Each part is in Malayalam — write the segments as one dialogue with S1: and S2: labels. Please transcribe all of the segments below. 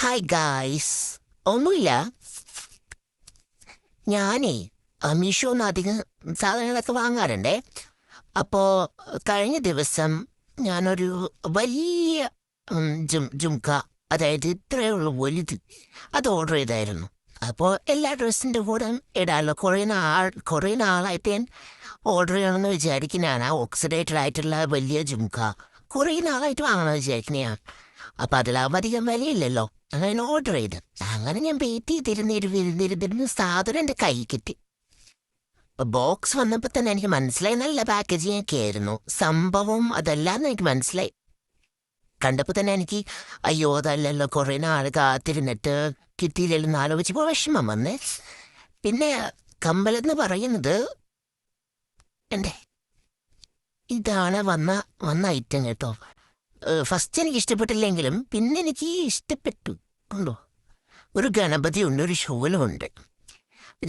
S1: Hi guys. ഒന്നുമില്ല, ഞാനേ മീഷോന്ന് അധികം സാധനങ്ങളൊക്കെ വാങ്ങാറുണ്ടേ. അപ്പോൾ കഴിഞ്ഞ ദിവസം ഞാനൊരു വലിയ ജുംക്ക, അതായത് ഇത്രയേ ഉള്ളൂ വലുത്, അത് ഓർഡർ ചെയ്തായിരുന്നു. അപ്പോൾ എല്ലാ ഡ്രസ്സിൻ്റെ കൂടെ ഇടാമല്ലോ. കുറേ നാളായിട്ട് ഞാൻ ഓർഡർ ചെയ്യണമെന്ന് വിചാരിക്കുന്നതാണ്. ആ ഓക്സിഡേറ്റഡ് ആയിട്ടുള്ള വലിയ ജുംക്ക കുറേ നാളായിട്ട് വാങ്ങണമെന്ന് വിചാരിക്കുന്ന ഞാൻ. അപ്പം അതിലാവുമ്പോൾ അധികം വിലയില്ലല്ലോ. അങ്ങനെ ഓർഡർ ചെയ്ത് അങ്ങനെ ഞാൻ വെയിറ്റ് ചെയ്തിരുന്നിരുന്നിരുന്നിരുന്ന് സാധനം എൻ്റെ കൈ കിട്ടി. ബോക്സ് വന്നപ്പോൾ തന്നെ എനിക്ക് മനസ്സിലായി നല്ല പാക്കേജിങ് ഒക്കെ ആയിരുന്നു. സംഭവം അതല്ലാന്ന് എനിക്ക് മനസ്സിലായി. കണ്ടപ്പോൾ തന്നെ എനിക്ക് അയ്യോ അതല്ലല്ലോ, കുറേ നാൾ കാത്തിരുന്നിട്ട് കിട്ടിയില്ലെന്ന് ആലോചിച്ചപ്പോൾ വിഷമം വന്നേ. പിന്നെ കമ്മലെന്ന് പറയുന്നത് എൻ്റെ ഇതാണ് വന്ന ഐറ്റം കേട്ടോ. ഫസ്റ്റ് എനിക്ക് ഇഷ്ടപ്പെട്ടില്ലെങ്കിലും പിന്നെ എനിക്ക് ഇഷ്ടപ്പെട്ടു. ഉണ്ടോ, ഒരു ഗണപതി ഉണ്ട്, ഒരു ശൂലമുണ്ട്.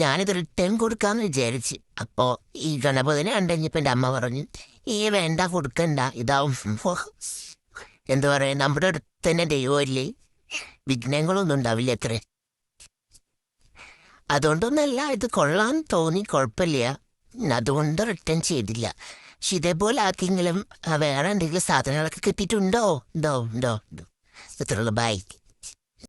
S1: ഞാനിത് റിട്ടേൺ കൊടുക്കാമെന്ന് വിചാരിച്ച്. അപ്പോൾ ഈ ഗണപതിനെ കണ്ടുകഴിഞ്ഞപ്പോൾ എൻ്റെ അമ്മ പറഞ്ഞു, വേണ്ട, കൊടുക്കണ്ട, ഇതാവും എന്താ പറയുക, നമ്മുടെ അടുത്ത് തന്നെ ദൈവമല്ലേ, വിഘ്നങ്ങളൊന്നും ഉണ്ടാവില്ല അത്രേ. അതുകൊണ്ടൊന്നല്ല, ഇത് കൊള്ളാൻ തോന്നി, കുഴപ്പമില്ല, അതുകൊണ്ട് റിട്ടേൺ ചെയ്തില്ല. പക്ഷെ ഇതേപോലെ ആർക്കെങ്കിലും വേറെ എന്തെങ്കിലും സാധനങ്ങളൊക്കെ കിട്ടിയിട്ടുണ്ടോ? ഉണ്ടോ? ഇത്രയുള്ളൂ. ബൈ.